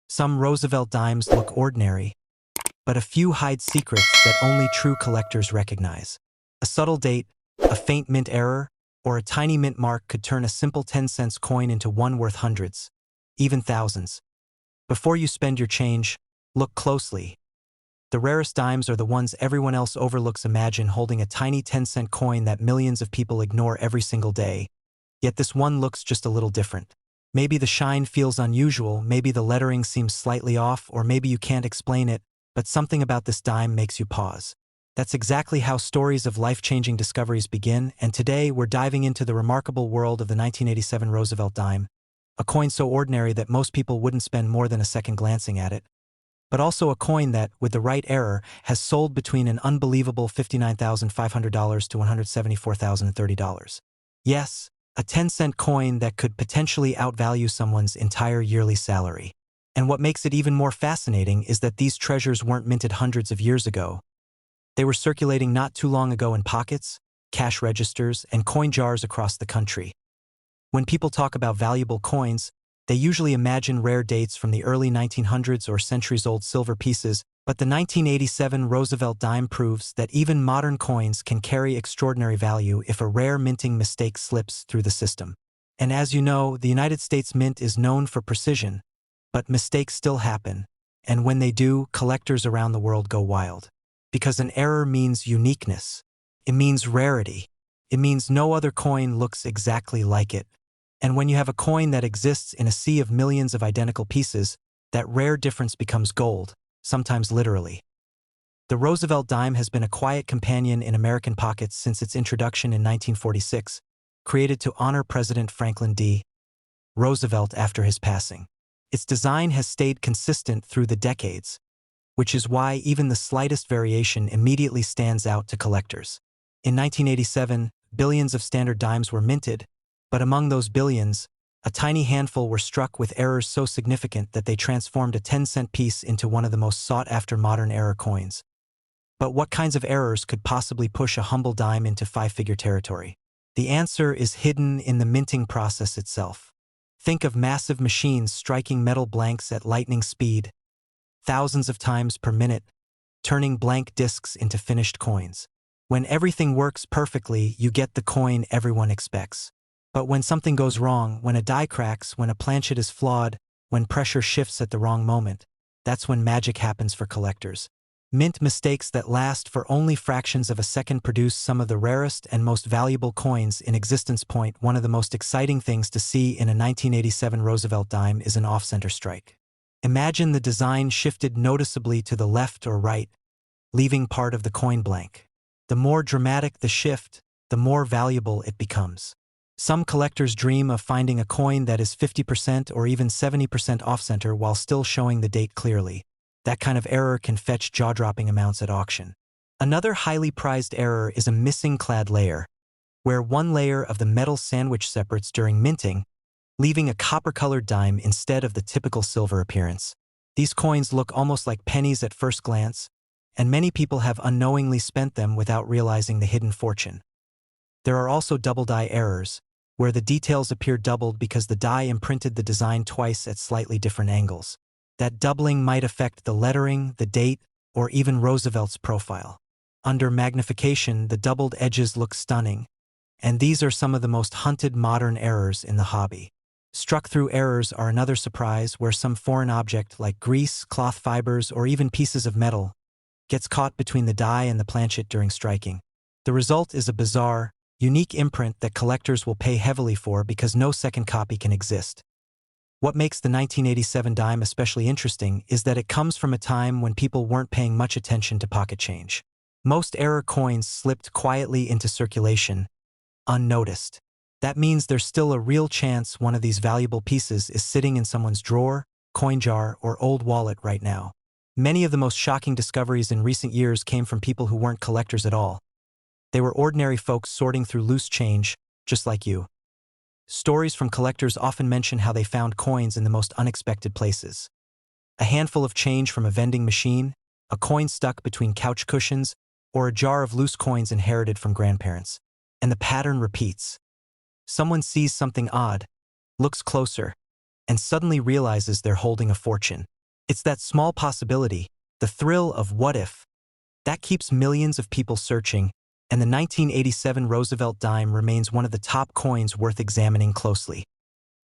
Some Roosevelt dimes look ordinary, but a few hide secrets that only true collectors recognize. A subtle date, a faint mint error, or a tiny mint mark could turn a simple 10-cent coin into one worth hundreds, even thousands. Before you spend your change, look closely. The rarest dimes are the ones everyone else overlooks. Imagine holding a tiny 10-cent coin that millions of people ignore every single day. Yet this one looks just a little different. Maybe the shine feels unusual, maybe the lettering seems slightly off, or maybe you can't explain it, but something about this dime makes you pause. That's exactly how stories of life-changing discoveries begin, and today we're diving into the remarkable world of the 1987 Roosevelt dime, a coin so ordinary that most people wouldn't spend more than a second glancing at it, but also a coin that, with the right error, has sold between an unbelievable $59,500 to $174,030. Yes, a 10-cent coin that could potentially outvalue someone's entire yearly salary. And what makes it even more fascinating is that these treasures weren't minted hundreds of years ago. They were circulating not too long ago in pockets, cash registers, and coin jars across the country. When people talk about valuable coins, they usually imagine rare dates from the early 1900s or centuries-old silver pieces, but the 1987 Roosevelt dime proves that even modern coins can carry extraordinary value if a rare minting mistake slips through the system. And as you know, the United States Mint is known for precision, but mistakes still happen, and when they do, collectors around the world go wild. Because an error means uniqueness. It means rarity. It means no other coin looks exactly like it. And when you have a coin that exists in a sea of millions of identical pieces, that rare difference becomes gold, sometimes literally. The Roosevelt dime has been a quiet companion in American pockets since its introduction in 1946, created to honor President Franklin D. Roosevelt after his passing. Its design has stayed consistent through the decades, which is why even the slightest variation immediately stands out to collectors. In 1987, billions of standard dimes were minted, but among those billions, a tiny handful were struck with errors so significant that they transformed a 10-cent piece into one of the most sought-after modern era coins. But what kinds of errors could possibly push a humble dime into five-figure territory? The answer is hidden in the minting process itself. Think of massive machines striking metal blanks at lightning speed, thousands of times per minute, turning blank discs into finished coins. When everything works perfectly, you get the coin everyone expects. But when something goes wrong, when a die cracks, when a planchet is flawed, when pressure shifts at the wrong moment, that's when magic happens for collectors. Mint mistakes that last for only fractions of a second produce some of the rarest and most valuable coins in existence. One of the most exciting things to see in a 1987 Roosevelt dime is an off-center strike. Imagine the design shifted noticeably to the left or right, leaving part of the coin blank. The more dramatic the shift, the more valuable it becomes. Some collectors dream of finding a coin that is 50% or even 70% off-center while still showing the date clearly. That kind of error can fetch jaw-dropping amounts at auction. Another highly prized error is a missing clad layer, where one layer of the metal sandwich separates during minting, leaving a copper-colored dime instead of the typical silver appearance. These coins look almost like pennies at first glance, and many people have unknowingly spent them without realizing the hidden fortune. There are also double die errors, where the details appear doubled because the die imprinted the design twice at slightly different angles. That doubling might affect the lettering, the date, or even Roosevelt's profile. Under magnification, the doubled edges look stunning, and these are some of the most hunted modern errors in the hobby. Struck-through errors are another surprise, where some foreign object like grease, cloth fibers, or even pieces of metal gets caught between the die and the planchet during striking. The result is a bizarre, unique imprint that collectors will pay heavily for because no second copy can exist. What makes the 1987 dime especially interesting is that it comes from a time when people weren't paying much attention to pocket change. Most error coins slipped quietly into circulation, unnoticed. That means there's still a real chance one of these valuable pieces is sitting in someone's drawer, coin jar, or old wallet right now. Many of the most shocking discoveries in recent years came from people who weren't collectors at all. They were ordinary folks sorting through loose change, just like you. Stories from collectors often mention how they found coins in the most unexpected places. A handful of change from a vending machine, a coin stuck between couch cushions, or a jar of loose coins inherited from grandparents. And the pattern repeats. Someone sees something odd, looks closer, and suddenly realizes they're holding a fortune. It's that small possibility, the thrill of what if, that keeps millions of people searching, and the 1987 Roosevelt dime remains one of the top coins worth examining closely.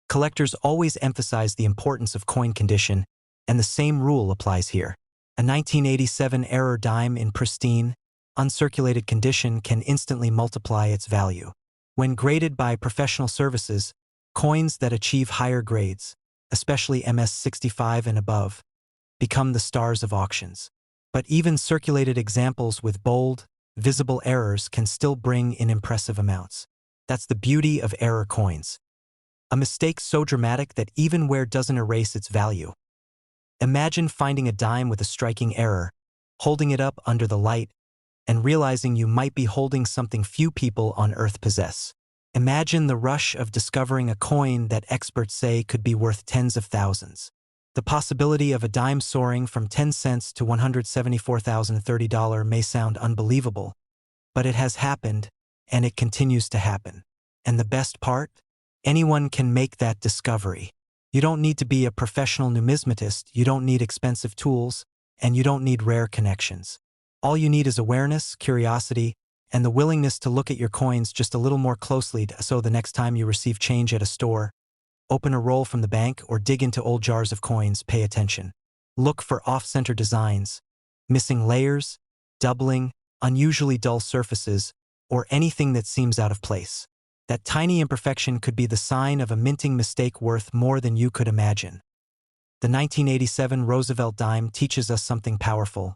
Collectors always emphasize the importance of coin condition, and the same rule applies here. A 1987 error dime in pristine, uncirculated condition can instantly multiply its value. When graded by professional services, coins that achieve higher grades, especially MS-65 and above, become the stars of auctions. But even circulated examples with bold, visible errors can still bring in impressive amounts. That's the beauty of error coins. A mistake so dramatic that even wear doesn't erase its value. Imagine finding a dime with a striking error, holding it up under the light, and realizing you might be holding something few people on Earth possess. Imagine the rush of discovering a coin that experts say could be worth tens of thousands. The possibility of a dime soaring from 10 cents to $174,030 may sound unbelievable, but it has happened, and it continues to happen. And the best part? Anyone can make that discovery. You don't need to be a professional numismatist, you don't need expensive tools, and you don't need rare connections. All you need is awareness, curiosity, and the willingness to look at your coins just a little more closely so the next time you receive change at a store, open a roll from the bank, or dig into old jars of coins, pay attention. Look for off-center designs, missing layers, doubling, unusually dull surfaces, or anything that seems out of place. That tiny imperfection could be the sign of a minting mistake worth more than you could imagine. The 1987 Roosevelt dime teaches us something powerful.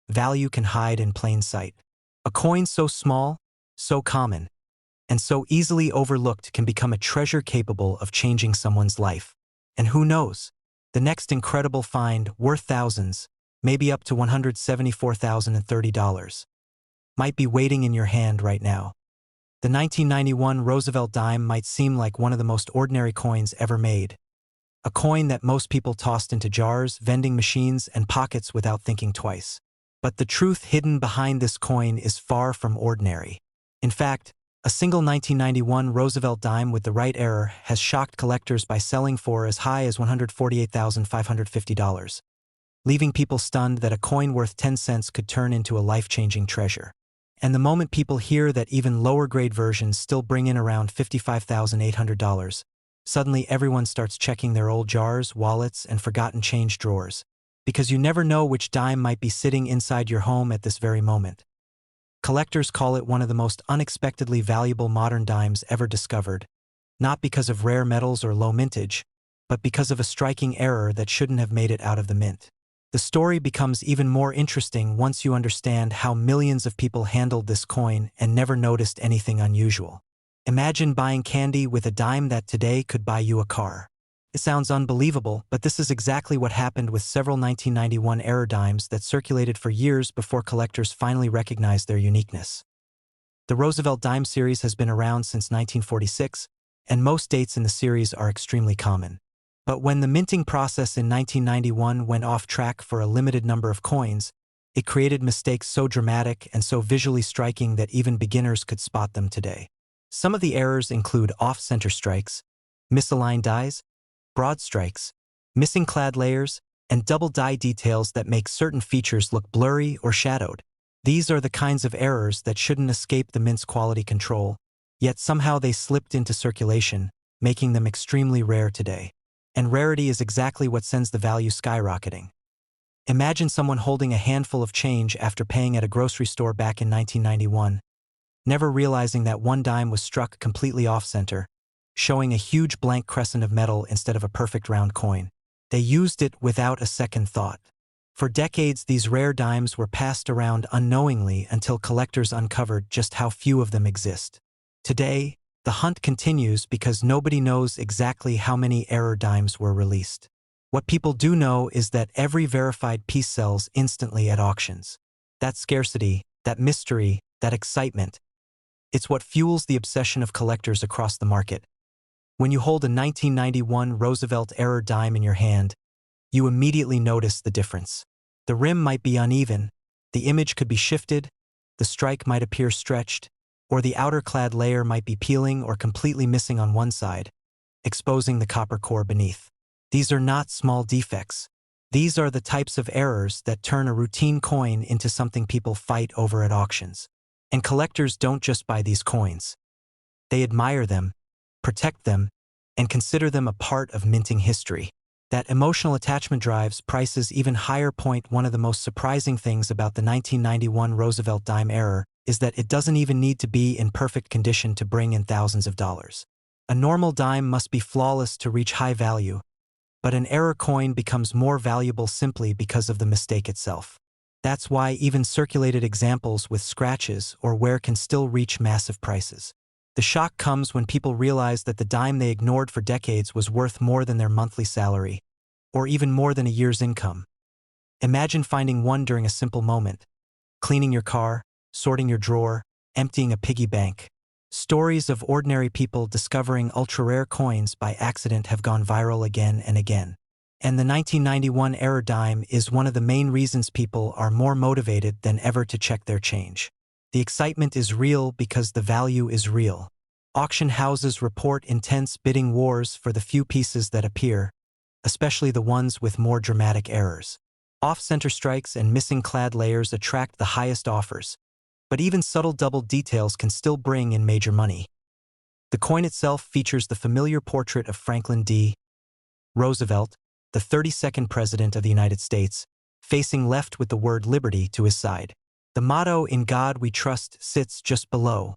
Value can hide in plain sight. A coin so small, so common, and so easily overlooked can become a treasure capable of changing someone's life. And who knows? The next incredible find, worth thousands, maybe up to $174,030, might be waiting in your hand right now. The 1991 Roosevelt dime might seem like one of the most ordinary coins ever made. A coin that most people tossed into jars, vending machines, and pockets without thinking twice. But the truth hidden behind this coin is far from ordinary. In fact, a single 1991 Roosevelt dime with the right error has shocked collectors by selling for as high as $148,550, leaving people stunned that a coin worth 10 cents could turn into a life-changing treasure. And the moment people hear that even lower-grade versions still bring in around $55,800, suddenly everyone starts checking their old jars, wallets, and forgotten change drawers, because you never know which dime might be sitting inside your home at this very moment. Collectors call it one of the most unexpectedly valuable modern dimes ever discovered, not because of rare metals or low mintage, but because of a striking error that shouldn't have made it out of the mint. The story becomes even more interesting once you understand how millions of people handled this coin and never noticed anything unusual. Imagine buying candy with a dime that today could buy you a car. It sounds unbelievable, but this is exactly what happened with several 1991 error dimes that circulated for years before collectors finally recognized their uniqueness. The Roosevelt dime series has been around since 1946, and most dates in the series are extremely common. But when the minting process in 1991 went off track for a limited number of coins, it created mistakes so dramatic and so visually striking that even beginners could spot them today. Some of the errors include off-center strikes, misaligned dies, broad strikes, missing clad layers, and double die details that make certain features look blurry or shadowed. These are the kinds of errors that shouldn't escape the mint's quality control, yet somehow they slipped into circulation, making them extremely rare today. And rarity is exactly what sends the value skyrocketing. Imagine someone holding a handful of change after paying at a grocery store back in 1991, never realizing that one dime was struck completely off-center, showing a huge blank crescent of metal instead of a perfect round coin. They used it without a second thought. For decades, these rare dimes were passed around unknowingly until collectors uncovered just how few of them exist. Today, the hunt continues because nobody knows exactly how many error dimes were released. What people do know is that every verified piece sells instantly at auctions. That scarcity, that mystery, that excitement, it's what fuels the obsession of collectors across the market. When you hold a 1991 Roosevelt error dime in your hand, you immediately notice the difference. The rim might be uneven, the image could be shifted, the strike might appear stretched, or the outer clad layer might be peeling or completely missing on one side, exposing the copper core beneath. These are not small defects. These are the types of errors that turn a routine coin into something people fight over at auctions. And collectors don't just buy these coins. They admire them, protect them, and consider them a part of minting history. That emotional attachment drives prices even higher. One of the most surprising things about the 1991 Roosevelt dime error is that it doesn't even need to be in perfect condition to bring in thousands of dollars. A normal dime must be flawless to reach high value, but an error coin becomes more valuable simply because of the mistake itself. That's why even circulated examples with scratches or wear can still reach massive prices. The shock comes when people realize that the dime they ignored for decades was worth more than their monthly salary, or even more than a year's income. Imagine finding one during a simple moment: cleaning your car, sorting your drawer, emptying a piggy bank. Stories of ordinary people discovering ultra-rare coins by accident have gone viral again and again. And the 1991 error dime is one of the main reasons people are more motivated than ever to check their change. The excitement is real because the value is real. Auction houses report intense bidding wars for the few pieces that appear, especially the ones with more dramatic errors. Off-center strikes and missing clad layers attract the highest offers, but even subtle double details can still bring in major money. The coin itself features the familiar portrait of Franklin D. Roosevelt, the 32nd President of the United States, facing left with the word liberty to his side. The motto "In God We Trust" sits just below,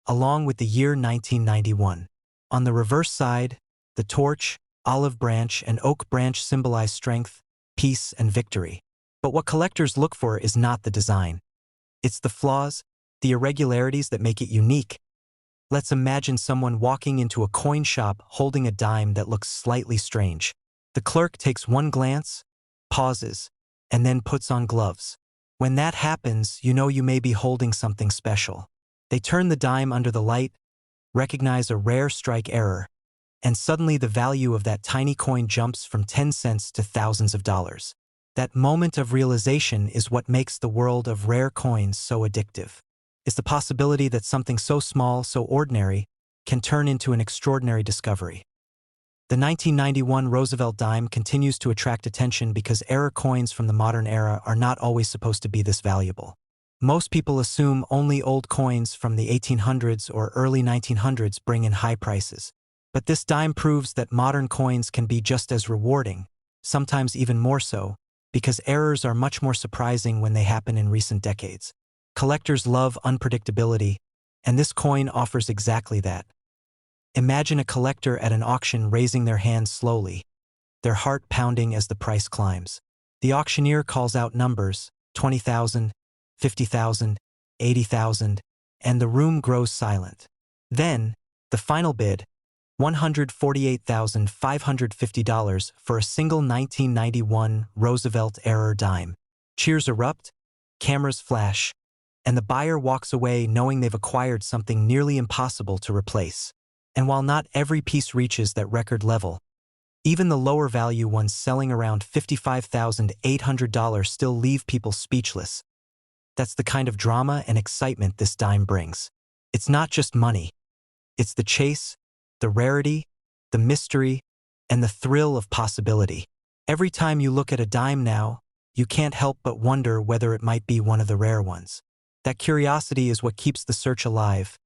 along with the year 1991. On the reverse side, the torch, olive branch, and oak branch symbolize strength, peace, and victory. But what collectors look for is not the design. It's the flaws, the irregularities that make it unique. Let's imagine someone walking into a coin shop holding a dime that looks slightly strange. The clerk takes one glance, pauses, and then puts on gloves. When that happens, you know you may be holding something special. They turn the dime under the light, recognize a rare strike error, and suddenly the value of that tiny coin jumps from 10 cents to thousands of dollars. That moment of realization is what makes the world of rare coins so addictive. It's the possibility that something so small, so ordinary, can turn into an extraordinary discovery. The 1991 Roosevelt dime continues to attract attention because error coins from the modern era are not always supposed to be this valuable. Most people assume only old coins from the 1800s or early 1900s bring in high prices. But this dime proves that modern coins can be just as rewarding, sometimes even more so, because errors are much more surprising when they happen in recent decades. Collectors love unpredictability, and this coin offers exactly that. Imagine a collector at an auction raising their hand slowly, their heart pounding as the price climbs. The auctioneer calls out numbers: 20,000, 50,000, 80,000, and the room grows silent. Then, the final bid, $148,550 for a single 1991 Roosevelt error dime. Cheers erupt, cameras flash, and the buyer walks away knowing they've acquired something nearly impossible to replace. And while not every piece reaches that record level, even the lower value ones selling around $55,800 still leave people speechless. That's the kind of drama and excitement this dime brings. It's not just money. It's the chase, the rarity, the mystery, and the thrill of possibility. Every time you look at a dime now, you can't help but wonder whether it might be one of the rare ones. That curiosity is what keeps the search alive,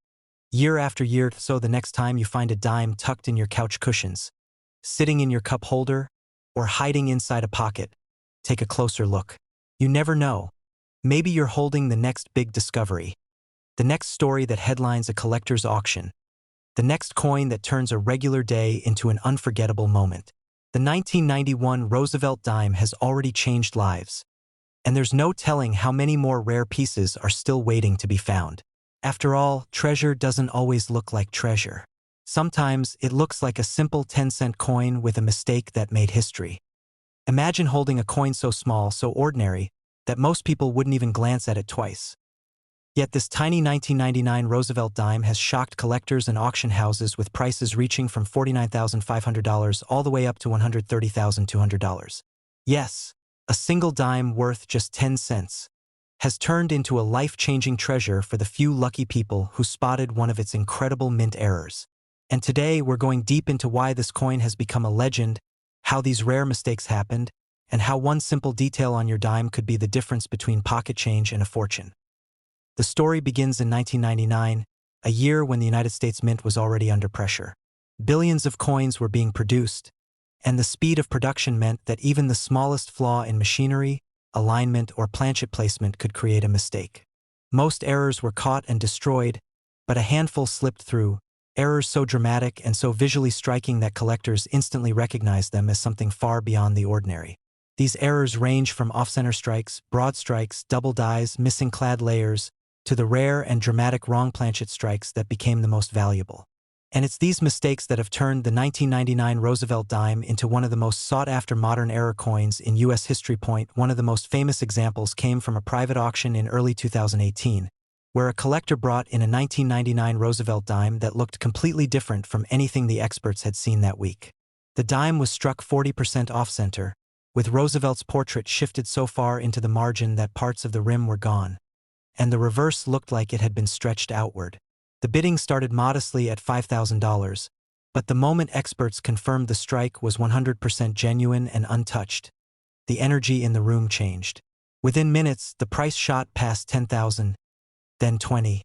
year after year. So the next time you find a dime tucked in your couch cushions, sitting in your cup holder, or hiding inside a pocket, take a closer look. You never know. Maybe you're holding the next big discovery, the next story that headlines a collector's auction, the next coin that turns a regular day into an unforgettable moment. The 1991 Roosevelt dime has already changed lives, and there's no telling how many more rare pieces are still waiting to be found. After all, treasure doesn't always look like treasure. Sometimes it looks like a simple 10-cent coin with a mistake that made history. Imagine holding a coin so small, so ordinary, that most people wouldn't even glance at it twice. Yet this tiny 1999 Roosevelt dime has shocked collectors and auction houses with prices reaching from $49,500 all the way up to $130,200. Yes, a single dime worth just 10 cents has turned into a life-changing treasure for the few lucky people who spotted one of its incredible mint errors. And today we're going deep into why this coin has become a legend, how these rare mistakes happened, and how one simple detail on your dime could be the difference between pocket change and a fortune. The story begins in 1999, a year when the United States Mint was already under pressure. Billions of coins were being produced, and the speed of production meant that even the smallest flaw in machinery, alignment, or planchet placement could create a mistake. Most errors were caught and destroyed, but a handful slipped through, errors so dramatic and so visually striking that collectors instantly recognized them as something far beyond the ordinary. These errors range from off-center strikes, broad strikes, double dies, missing clad layers, to the rare and dramatic wrong planchet strikes that became the most valuable. And it's these mistakes that have turned the 1999 Roosevelt dime into one of the most sought-after modern era coins in U.S. history. One of the most famous examples came from a private auction in early 2018, where a collector brought in a 1999 Roosevelt dime that looked completely different from anything the experts had seen that week. The dime was struck 40% off-center, with Roosevelt's portrait shifted so far into the margin that parts of the rim were gone, and the reverse looked like it had been stretched outward. The bidding started modestly at $5,000, but the moment experts confirmed the strike was 100% genuine and untouched, the energy in the room changed. Within minutes, the price shot past $10,000, then $20,000,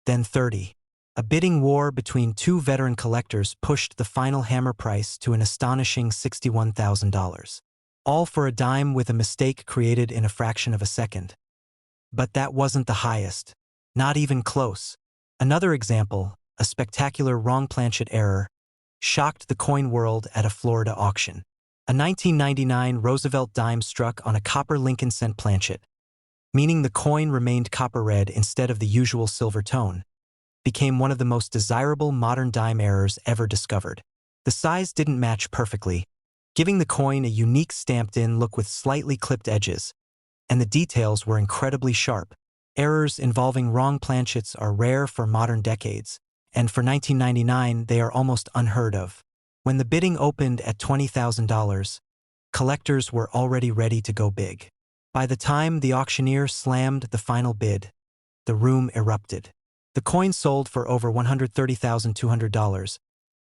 then $30,000. A bidding war between two veteran collectors pushed the final hammer price to an astonishing $61,000. All for a dime with a mistake created in a fraction of a second. But that wasn't the highest. Not even close. Another example, a spectacular wrong planchet error, shocked the coin world at a Florida auction. A 1999 Roosevelt dime struck on a copper Lincoln cent planchet, meaning the coin remained copper red instead of the usual silver tone, became one of the most desirable modern dime errors ever discovered. The size didn't match perfectly, giving the coin a unique stamped-in look with slightly clipped edges, and the details were incredibly sharp. Errors involving wrong planchets are rare for modern decades, and for 1999 they are almost unheard of. When the bidding opened at $20,000, collectors were already ready to go big. By the time the auctioneer slammed the final bid, the room erupted. The coin sold for over $130,200,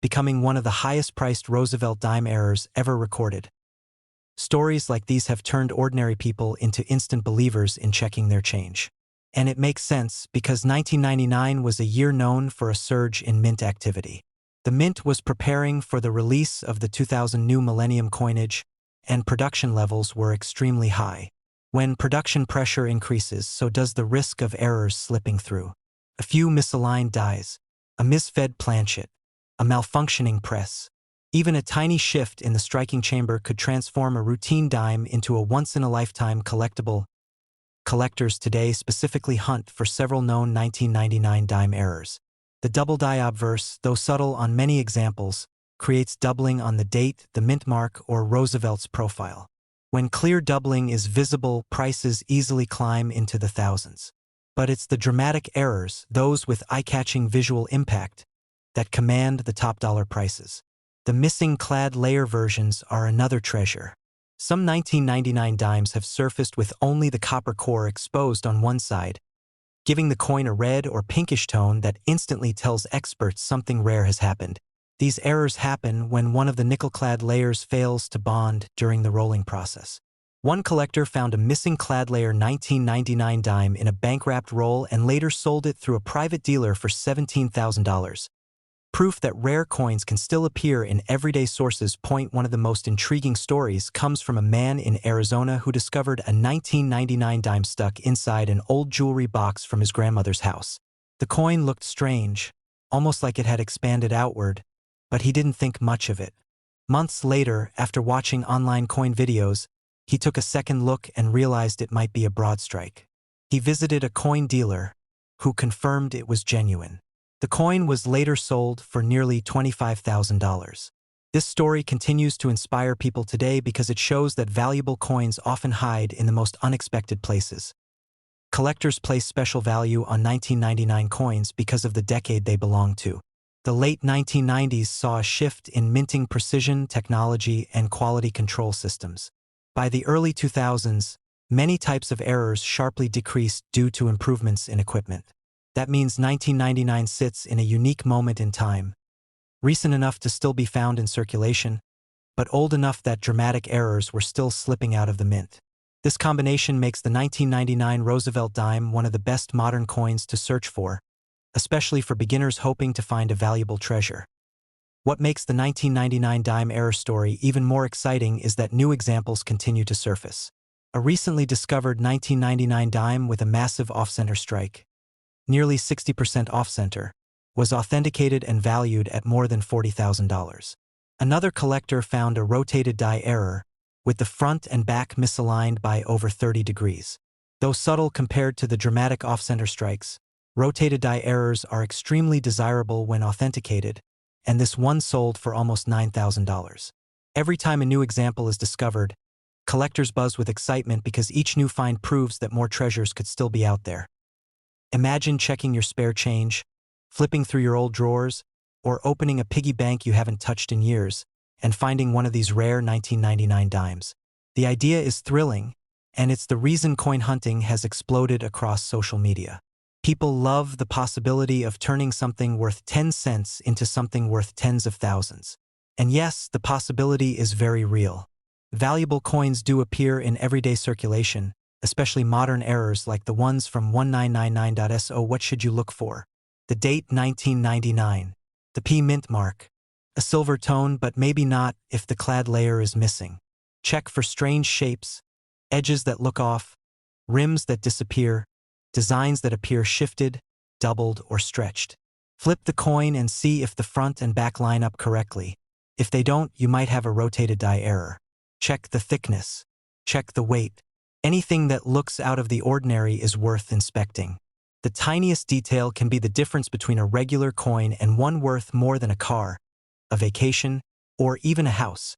becoming one of the highest-priced Roosevelt dime errors ever recorded. Stories like these have turned ordinary people into instant believers in checking their change. And it makes sense because 1999 was a year known for a surge in mint activity. The mint was preparing for the release of the 2000 new millennium coinage, and production levels were extremely high. When production pressure increases, so does the risk of errors slipping through. A few misaligned dies, a misfed planchet, a malfunctioning press. Even a tiny shift in the striking chamber could transform a routine dime into a once-in-a-lifetime collectible. Collectors today specifically hunt for several known 1999 dime errors. The double die obverse, though subtle on many examples, creates doubling on the date, the mint mark, or Roosevelt's profile. When clear doubling is visible, prices easily climb into the thousands. But it's the dramatic errors, those with eye-catching visual impact, that command the top dollar prices. The missing clad layer versions are another treasure. Some 1999 dimes have surfaced with only the copper core exposed on one side, giving the coin a red or pinkish tone that instantly tells experts something rare has happened. These errors happen when one of the nickel-clad layers fails to bond during the rolling process. One collector found a missing clad layer 1999 dime in a bank-wrapped roll and later sold it through a private dealer for $17,000. Proof that rare coins can still appear in everyday sources. One of the most intriguing stories comes from a man in Arizona who discovered a 1999 dime stuck inside an old jewelry box from his grandmother's house. The coin looked strange, almost like it had expanded outward, but he didn't think much of it. Months later, after watching online coin videos, he took a second look and realized it might be a broad strike. He visited a coin dealer, who confirmed it was genuine. The coin was later sold for nearly $25,000. This story continues to inspire people today because it shows that valuable coins often hide in the most unexpected places. Collectors place special value on 1999 coins because of the decade they belong to. The late 1990s saw a shift in minting precision, technology, and quality control systems. By the early 2000s, many types of errors sharply decreased due to improvements in equipment. That means 1999 sits in a unique moment in time, recent enough to still be found in circulation, but old enough that dramatic errors were still slipping out of the mint. This combination makes the 1999 Roosevelt dime one of the best modern coins to search for, especially for beginners hoping to find a valuable treasure. What makes the 1999 dime error story even more exciting is that new examples continue to surface. A recently discovered 1999 dime with a massive off-center strike, nearly 60% off-center, was authenticated and valued at more than $40,000. Another collector found a rotated die error, with the front and back misaligned by over 30 degrees. Though subtle compared to the dramatic off-center strikes, rotated die errors are extremely desirable when authenticated, and this one sold for almost $9,000. Every time a new example is discovered, collectors buzz with excitement because each new find proves that more treasures could still be out there. Imagine checking your spare change, flipping through your old drawers, or opening a piggy bank you haven't touched in years, and finding one of these rare 1999 dimes. The idea is thrilling, and it's the reason coin hunting has exploded across social media. People love the possibility of turning something worth 10 cents into something worth tens of thousands. And yes, the possibility is very real. Valuable coins do appear in everyday circulation, especially modern errors like the ones from 1999.so. What should you look for? The date 1999. The P mint mark. A silver tone, but maybe not if the clad layer is missing. Check for strange shapes, edges that look off, rims that disappear, designs that appear shifted, doubled, or stretched. Flip the coin and see if the front and back line up correctly. If they don't, you might have a rotated die error. Check the thickness. Check the weight. Anything that looks out of the ordinary is worth inspecting. The tiniest detail can be the difference between a regular coin and one worth more than a car, a vacation, or even a house.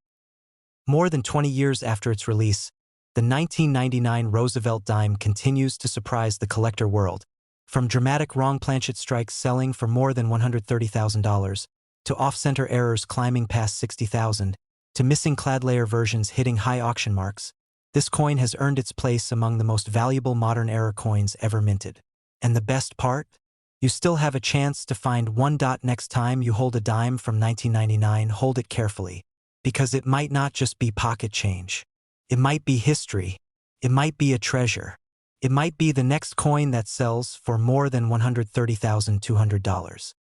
More than 20 years after its release, the 1999 Roosevelt dime continues to surprise the collector world, from dramatic wrong planchet strikes selling for more than $130,000, to off-center errors climbing past $60,000, to missing clad layer versions hitting high auction marks. This coin has earned its place among the most valuable modern era coins ever minted. And the best part? You still have a chance to find one. Next time you hold a dime from 1999, hold it carefully, because it might not just be pocket change. It might be history. It might be a treasure. It might be the next coin that sells for more than $130,200.